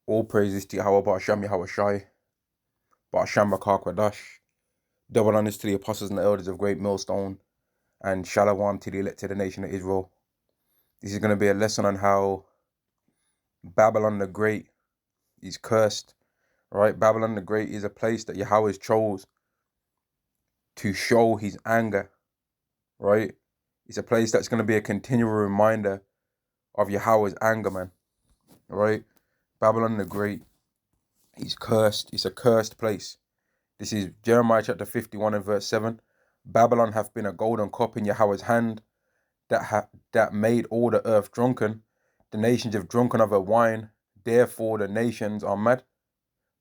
All praises to Yahweh, Ba'ashem Yahweh Shai, Ba'ashem Rakah Kwadash. Double honors to the apostles and the elders of Great Millstone, and Shalom to the elected nation of Israel. This is going to be a lesson on how Babylon the Great is cursed, right? Babylon the Great is a place that Yahweh chose to show his anger, right? It's a place that's going to be a continual reminder of Yahweh's anger, man, right? Babylon the Great is cursed. It's a cursed place. This is Jeremiah chapter 51 and verse 7. Babylon hath been a golden cup in Yahweh's hand that made all the earth drunken. The nations have drunken of her wine. Therefore the nations are mad.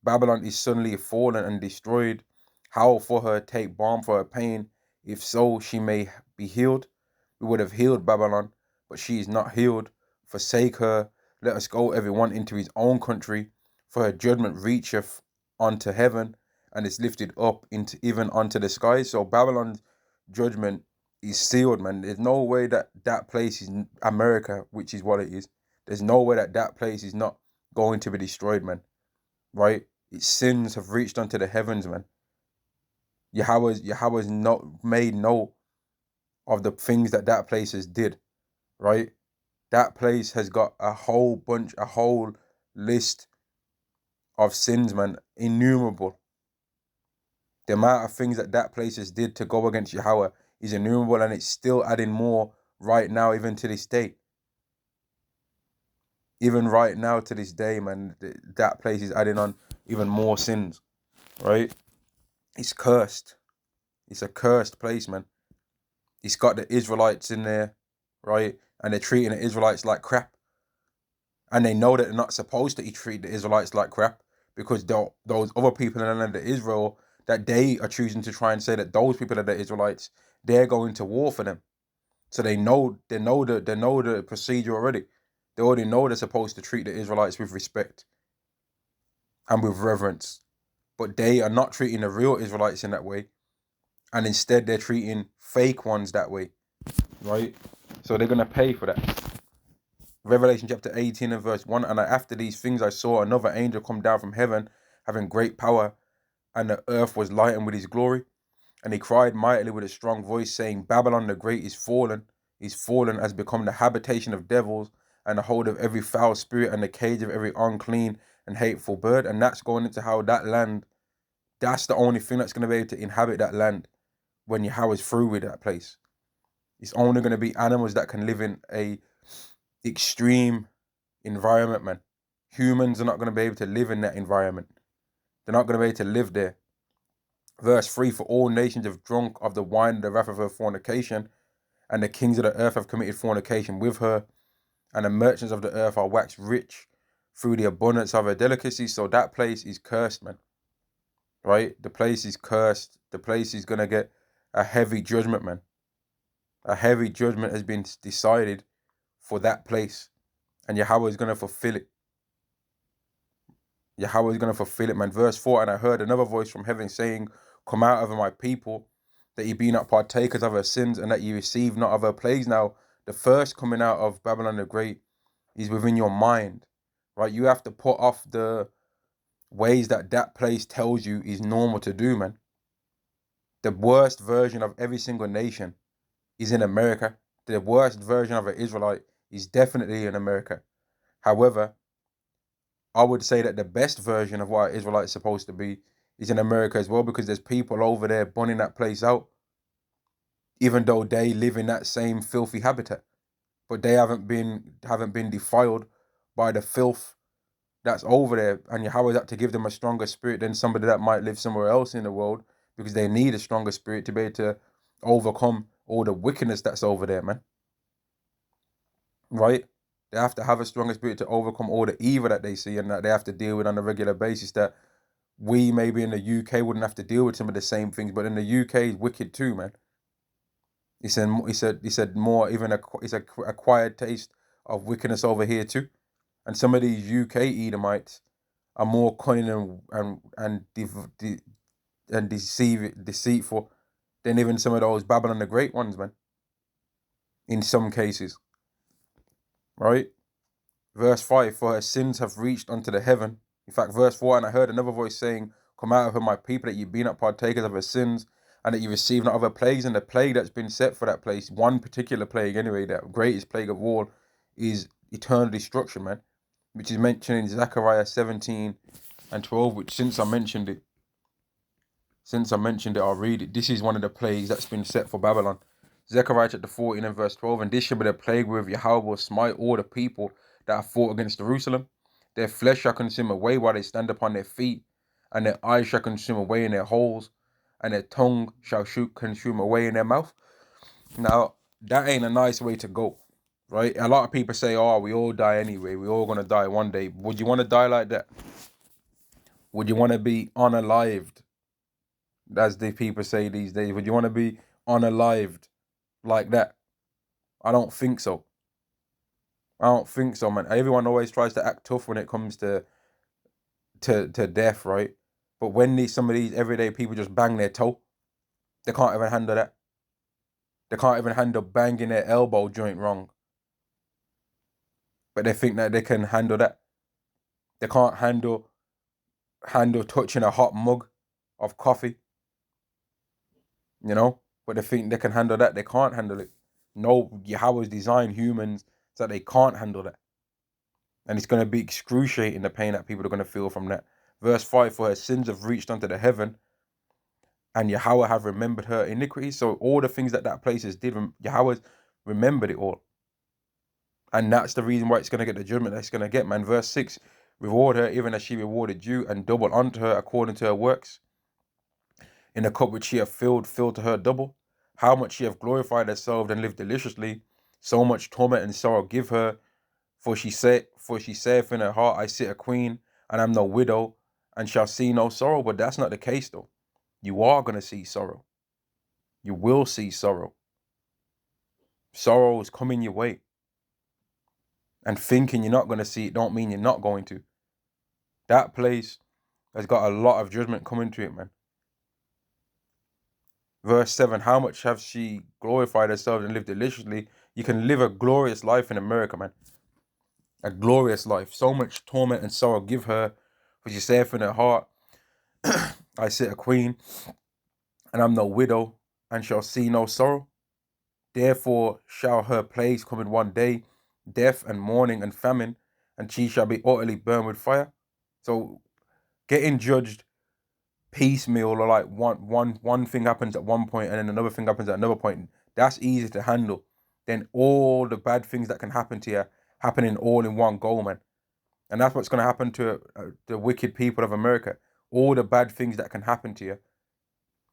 Babylon is suddenly fallen and destroyed. Howl for her, take balm for her pain. If so, she may be healed. We would have healed Babylon, but she is not healed. Forsake her. Let us go everyone into his own country. For her judgment reacheth unto heaven, and is lifted up into even unto the skies. So Babylon's judgment is sealed, man. There's no way that that place is America, which is what it is. There's no way that that place is not going to be destroyed, man. Right? Its sins have reached unto the heavens, man. Yahweh's not made note of the things that that place has did, right? That place has got a whole list of sins, man, innumerable. The amount of things that that place has did to go against Yahweh is innumerable, and it's still adding more right now, even to this day. Even right now to this day, man, that place is adding on even more sins, right? It's cursed. It's a cursed place, man. It's got the Israelites in there, right? And they're treating the Israelites like crap. And they know that they're not supposed to treat the Israelites like crap, because those other people in the land of Israel, that they are choosing to try and say that those people are the Israelites, they're going to war for them. So they know the procedure already. They already know they're supposed to treat the Israelites with respect and with reverence. But they are not treating the real Israelites in that way. And instead they're treating fake ones that way. Right? So they're going to pay for that. Revelation chapter 18 and verse 1. And after these things I saw another angel come down from heaven, having great power, and the earth was lightened with his glory. And he cried mightily with a strong voice, saying, Babylon the great is fallen, has become the habitation of devils, and the hold of every foul spirit, and the cage of every unclean and hateful bird. And that's going into how that land, that's the only thing that's going to be able to inhabit that land when Yahweh's through with that place. It's only going to be animals that can live in a extreme environment, man. Humans are not going to be able to live in that environment. They're not going to be able to live there. Verse 3, for all nations have drunk of the wine of the wrath of her fornication, and the kings of the earth have committed fornication with her, and the merchants of the earth are waxed rich through the abundance of her delicacies. So that place is cursed, man. Right? The place is cursed. The place is going to get a heavy judgment, man. A heavy judgment has been decided for that place, and Yahweh is going to fulfill it. Yahweh is going to fulfill it, man. Verse 4, and I heard another voice from heaven saying, come out of my people, that ye be not partakers of her sins, and that ye receive not of her plagues. Now, the first coming out of Babylon the Great is within your mind, right? You have to put off the ways that that place tells you is normal to do, man. The worst version of every single nation is in America. The worst version of an Israelite is definitely in America. However, I would say that the best version of what Israelite is supposed to be is in America as well, because there's people over there burning that place out, even though they live in that same filthy habitat, but they haven't been defiled by the filth that's over there. And Yahweh's had to give them a stronger spirit than somebody that might live somewhere else in the world, because they need a stronger spirit to be able to overcome all the wickedness that's over there, man. Right? They have to have a stronger spirit to overcome all the evil that they see and that they have to deal with on a regular basis, that we maybe in the UK wouldn't have to deal with some of the same things, but in the UK is wicked too, man. He said more, even it's a acquired taste of wickedness over here too. And some of these UK Edomites are more cunning and deceitful than even some of those Babylon the Great ones, man. In some cases, right? Verse 5, for her sins have reached unto the heaven. In fact, verse 4, and I heard another voice saying, come out of her, my people, that ye be not partakers of her sins, and that ye receive not of her plagues. And the plague that's been set for that place, one particular plague anyway, that greatest plague of all, is eternal destruction, man, which is mentioned in Zechariah 17 and 12, which since I mentioned it, I'll read it. This is one of the plagues that's been set for Babylon. Zechariah chapter 14 and verse 12, and this shall be the plague wherewith Yahweh will smite all the people that have fought against Jerusalem. Their flesh shall consume away while they stand upon their feet, and their eyes shall consume away in their holes, and their tongue shall consume away in their mouth. Now, that ain't a nice way to go, right? A lot of people say, oh, we all die anyway. We all going to die one day. Would you want to die like that? Would you want to be unalived? As the people say these days. Would you want to be unalived like that? I don't think so. I don't think so, man. Everyone always tries to act tough when it comes to death, right? But when some of these everyday people just bang their toe, they can't even handle that. They can't even handle banging their elbow joint wrong. But they think that they can handle that. They can't handle touching a hot mug of coffee. You know? But they think they can handle that. They can't handle it. No, Yahweh's designed humans so that they can't handle that. And it's going to be excruciating, the pain that people are going to feel from that. Verse 5, for her sins have reached unto the heaven, and Yahweh have remembered her iniquities. So all the things that places did, Yahweh remembered it all. And that's the reason why it's going to get the judgment that it's going to get, man. Verse 6, reward her even as she rewarded you, and double unto her according to her works. In the cup which she hath filled, fill to her double. How much she hath glorified herself and lived deliciously, so much torment and sorrow give her. For she saith in her heart, I sit a queen, and am no widow, and shall see no sorrow. But that's not the case, though. You are going to see sorrow. You will see sorrow. Sorrow is coming your way. And thinking you're not going to see it don't mean you're not going to. That place has got a lot of judgment coming to it, man. Verse 7, how much have she glorified herself and lived deliciously? You can live a glorious life in America, man. A glorious life. So much torment and sorrow give her, for she saith in her heart, I sit a queen, and I'm no widow, and shall see no sorrow. Therefore shall her plagues come in one day, death and mourning and famine, and she shall be utterly burned with fire. So getting judged piecemeal, or like one thing happens at one point and then another thing happens at another point, that's easy to handle. Then all the bad things that can happen to you happening all in one go, man. And that's what's going to happen to the wicked people of America. All the bad things that can happen to you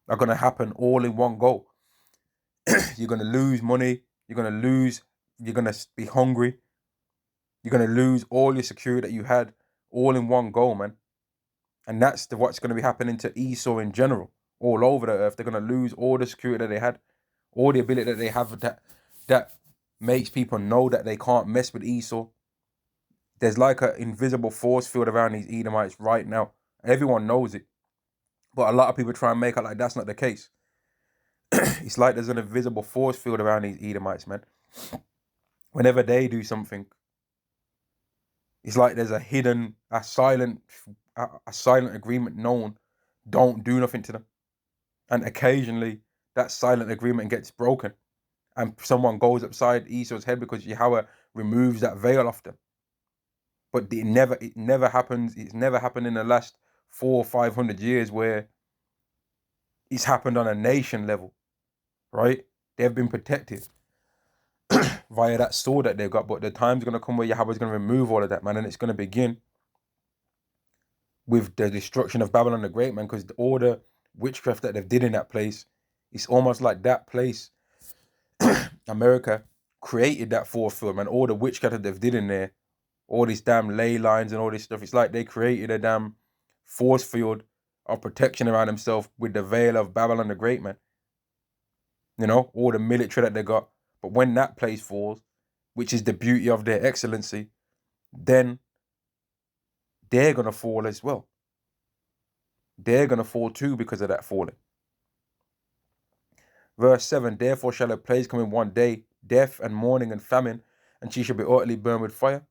are going to happen all in one go. You're going to lose money. You're going to be hungry. You're going to lose all your security that you had all in one go, man. And that's what's going to be happening to Esau in general, all over the earth. They're going to lose all the security that they had, all the ability that they have that makes people know that they can't mess with Esau. There's like an invisible force field around these Edomites right now. Everyone knows it. But a lot of people try and make it like that's not the case. It's like there's an invisible force field around these Edomites, man. Whenever they do something, it's like there's a silent agreement known. Don't do nothing to them. And occasionally that silent agreement gets broken. And someone goes upside Esau's head because Yahweh removes that veil off them. But it never happens. It's never happened in the last 400 or 500 years where it's happened on a nation level, right? They've been protected via that sword that they've got. But the time's going to come where Yahweh's going to remove all of that, man. And it's going to begin with the destruction of Babylon the Great, man. Because all the witchcraft that they've did in that place, it's almost like that place, America, created that force field, man. All the witchcraft that they've did in there, all these damn ley lines and all this stuff. It's like they created a damn force field of protection around themselves with the veil of Babylon the Great, man. You know, all the military that they got. But when that place falls, which is the beauty of their excellency, then they're going to fall as well. They're going to fall too because of that falling. Verse 7, therefore shall a plague come in one day, death and mourning and famine, and she shall be utterly burned with fire.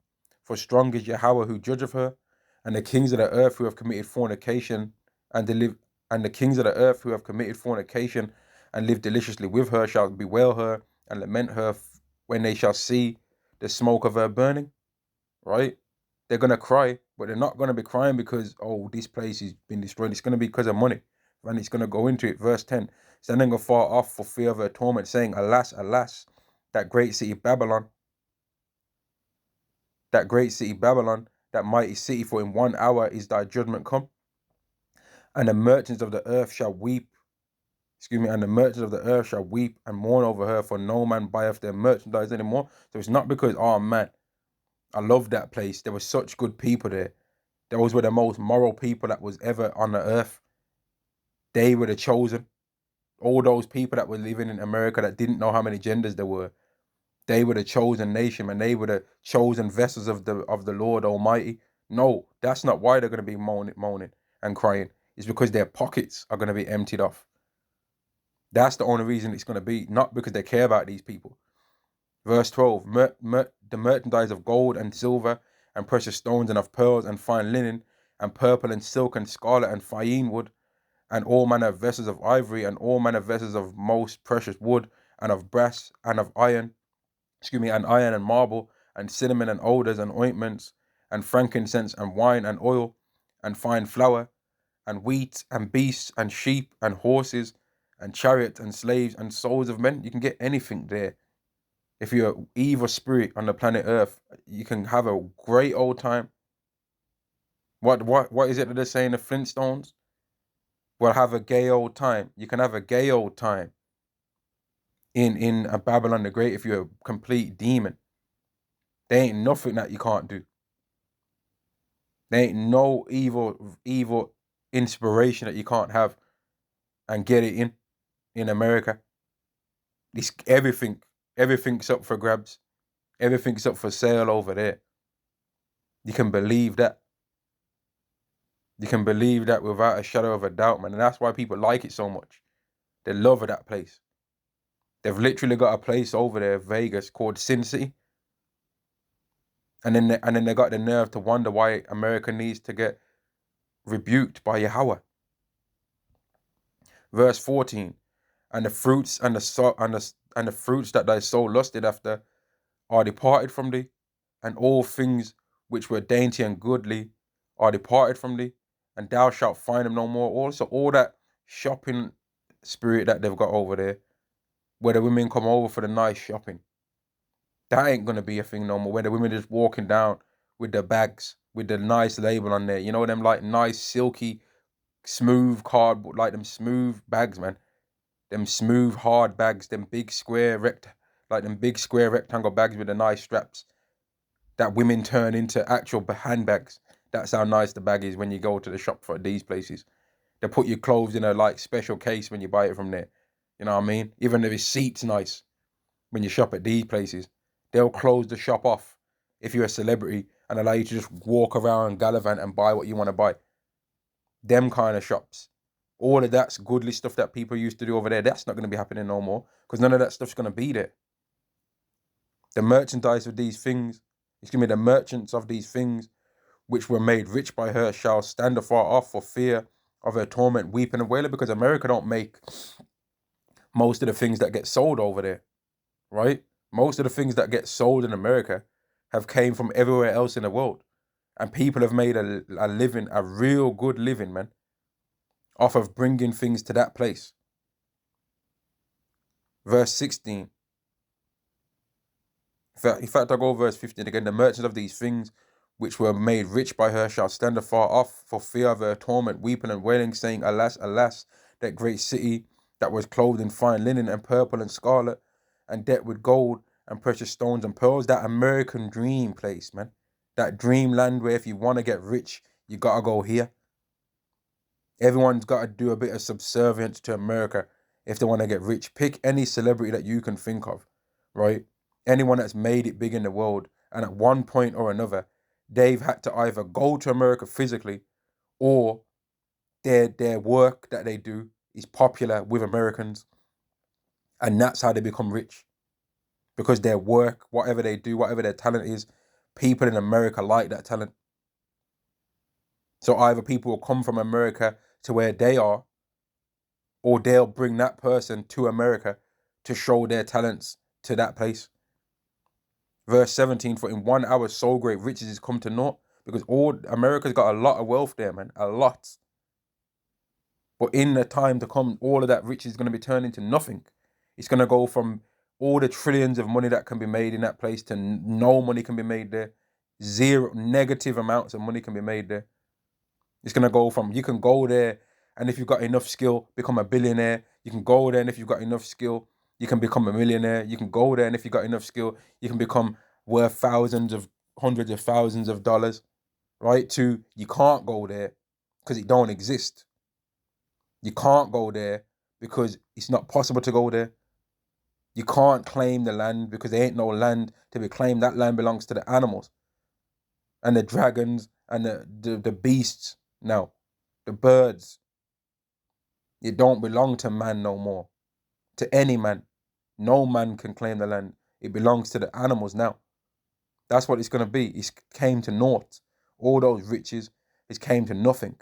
For strong is Yahweh who judgeth her, and the kings of the earth who have committed fornication and live, and the kings of the earth who have committed fornication and live deliciously with her shall bewail her and lament her when they shall see the smoke of her burning. Right? They're gonna cry, but they're not gonna be crying because, oh, this place has been destroyed. It's gonna be because of money, and it's gonna go into it. Verse 10: standing afar off for fear of her torment, saying, Alas, alas, that great city Babylon, that great city Babylon, that mighty city, for in 1 hour is thy judgment come. And the merchants of the earth shall weep, and the merchants of the earth shall weep and mourn over her, for no man buyeth their merchandise anymore. So it's not because, oh man, I love that place. There were such good people there. Those were the most moral people that was ever on the earth. They were the chosen. All those people that were living in America that didn't know how many genders there were, they were the chosen nation, and they were the chosen vessels of the Lord Almighty. No, that's not why they're going to be moaning and crying. It's because their pockets are going to be emptied off. That's the only reason it's going to be, not because they care about these people. Verse 12, the merchandise of gold and silver and precious stones and of pearls and fine linen and purple and silk and scarlet and fine wood and all manner of vessels of ivory and all manner of vessels of most precious wood and of brass and of iron, and iron and marble and cinnamon and odors and ointments and frankincense and wine and oil and fine flour and wheat and beasts and sheep and horses and chariots and slaves and souls of men. You can get anything there. If you're an evil spirit on the planet Earth, you can have a great old time. What is it that they're saying, the Flintstones? Well, have a gay old time. You can have a gay old time in a Babylon the Great if you're a complete demon. There ain't nothing that you can't do. There ain't no evil inspiration that you can't have and get it in America. This everything's up for grabs. Everything's up for sale over there. You can believe that. You can believe that without a shadow of a doubt, man. And that's why people like it so much. They love that place. They've literally got a place over there, Vegas, called Sin City. And then they got the nerve to wonder why America needs to get rebuked by Yahweh. Verse 14, and the fruits and the fruits that thy soul lusted after are departed from thee, and all things which were dainty and goodly are departed from thee, and thou shalt find them no more. Also, all that shopping spirit that they've got over there, where the women come over for the nice shopping, that ain't gonna be a thing no more. Where the women just walking down with their bags with the nice label on there, you know, them like nice silky smooth cardboard, like them smooth bags, man. Them smooth hard bags, them big square rectangle bags with the nice straps that women turn into actual handbags. That's how nice the bag is when you go to the shop for these places. They put your clothes in a like special case when you buy it from there. You know what I mean? Even the receipt's nice when you shop at these places. They'll close the shop off if you're a celebrity and allow you to just walk around, gallivant and buy what you want to buy. Them kind of shops. All of that's goodly stuff that people used to do over there. That's not going to be happening no more because none of that stuff's going to be there. The merchandise of these things, the merchants of these things which were made rich by her shall stand afar off for fear of her torment, weeping and wailing, because America don't make most of the things that get sold over there, right? Most of the things that get sold in America have came from everywhere else in the world. And people have made a living, a real good living, man, off of bringing things to that place. Verse 16. In fact, I'll go verse 15 again. The merchants of these things which were made rich by her shall stand afar off for fear of her torment, weeping and wailing, saying, Alas, alas, that great city that was clothed in fine linen and purple and scarlet and decked with gold and precious stones and pearls. That American dream place, man. That dreamland where if you want to get rich, you got to go here. Everyone's got to do a bit of subservience to America if they want to get rich. Pick any celebrity that you can think of, right? Anyone that's made it big in the world, and at one point or another, they've had to either go to America physically or their work that they do is popular with Americans, and that's how they become rich. Because their work, whatever they do, whatever their talent is, people in America like that talent. So either people will come from America to where they are, or they'll bring that person to America to show their talents to that place. Verse 17, for in 1 hour so great riches is come to naught. Because all America's got a lot of wealth there, man. A lot. But in the time to come, all of that riches is going to be turned into nothing. It's going to go from all the trillions of money that can be made in that place to no money can be made there. Zero, negative amounts of money can be made there. It's going to go from, you can go there and if you've got enough skill, become a billionaire. You can go there and if you've got enough skill, you can become a millionaire. You can go there and if you've got enough skill, you can become worth hundreds of thousands of dollars, right? To, you can't go there because it don't exist. You can't go there because it's not possible to go there. You can't claim the land because there ain't no land to be claimed. That land belongs to the animals and the dragons and the beasts now, the birds. It don't belong to man no more, to any man. No man can claim the land. It belongs to the animals now. That's what it's going to be. It came to naught. All those riches, it came to nothing.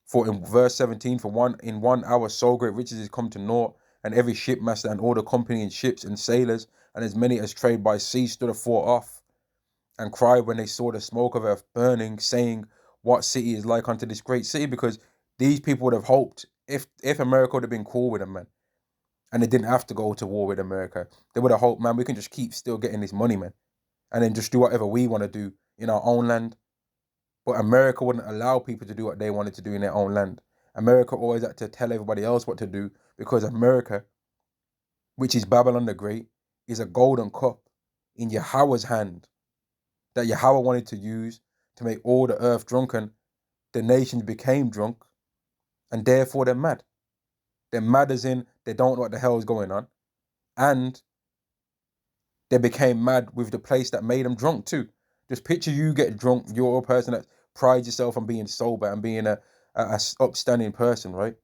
For in verse 17, in 1 hour so great riches is come to naught, and every shipmaster and all the company in ships and sailors, and as many as trade by sea stood afar off, and cried when they saw the smoke of earth burning, saying, what city is like unto this great city? Because these people would have hoped, if America would have been cool with them, man, and they didn't have to go to war with America, they would have hoped, man, we can just keep still getting this money, man, and then just do whatever we want to do in our own land. But America wouldn't allow people to do what they wanted to do in their own land. America always had to tell everybody else what to do, because America, which is Babylon the Great, is a golden cup in Yahweh's hand that Yahweh wanted to use to make all the earth drunken. The nations became drunk, and therefore they're mad. They're mad as in they don't know what the hell is going on, and they became mad with the place that made them drunk too. Just picture you get drunk, you're a person that prides yourself on being sober and being a upstanding person, right?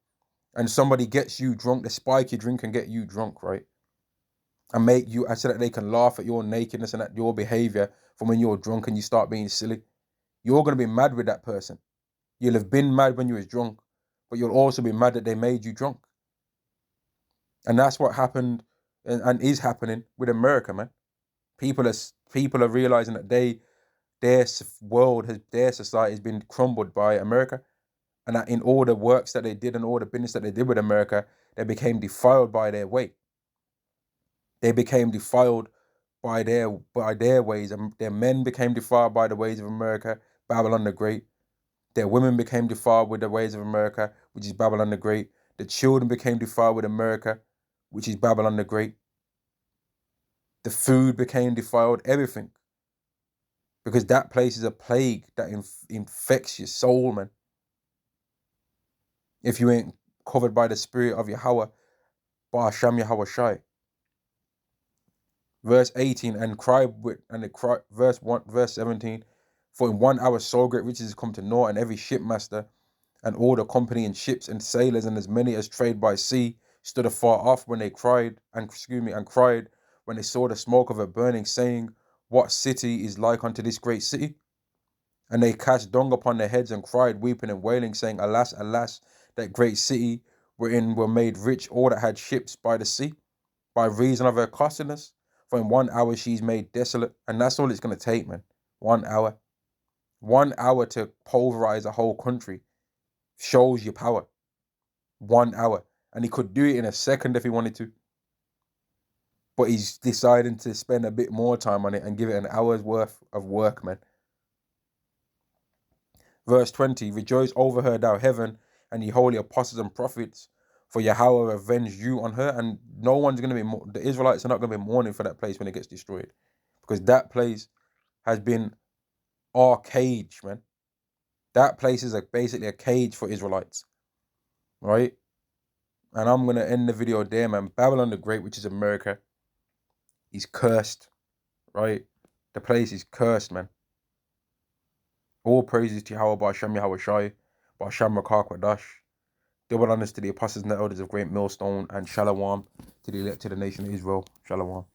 And somebody gets you drunk, they spike your drink and get you drunk, right? And make you, so that they can laugh at your nakedness and at your behavior from when you're drunk and you start being silly. You're going to be mad with that person. You'll have been mad when you was drunk, but you'll also be mad that they made you drunk. And that's what happened and is happening with America, man. People are realizing that their society has been crumbled by America, and that in all the works that they did and all the business that they did with America, they became defiled by their way. They became defiled by their ways, and their men became defiled by the ways of America, Babylon the Great. Their women became defiled with the ways of America, which is Babylon the Great. The children became defiled with America, which is Babylon the Great. The food became defiled, everything. Because that place is a plague that infects your soul, man. If you ain't covered by the spirit of Yahweh, Ba'asham Yahweh Shai. Verse 18, verse 17, for in 1 hour so great riches come to naught, and every shipmaster and all the company in ships and sailors and as many as trade by sea stood afar off when they cried when they saw the smoke of it burning, saying, what city is like unto this great city? And they cast dung upon their heads and cried, weeping and wailing, saying, alas, alas, that great city wherein were made rich all that had ships by the sea, by reason of her costliness. For in 1 hour she's made desolate. And that's all it's going to take, man. 1 hour. 1 hour to pulverize a whole country shows your power. 1 hour. And he could do it in a second if he wanted to. But he's deciding to spend a bit more time on it and give it an hour's worth of work, man. Verse 20, rejoice over her, thou heaven, and ye holy apostles and prophets, for Yahweh avenged you on her. And no one's going to be, the Israelites are not going to be mourning for that place when it gets destroyed. Because that place has been our cage, man. That place is basically a cage for Israelites, right? And I'm going to end the video there, man. Babylon the Great, which is America, is cursed, right? The place is cursed, man. All praises to Yahweh, Ba'asham Yahweh Shai, Ba'asham Rakah Kwadash. Double honors to the apostles and the elders of Great Millstone, and Shalom to the nation of Israel. Shalom.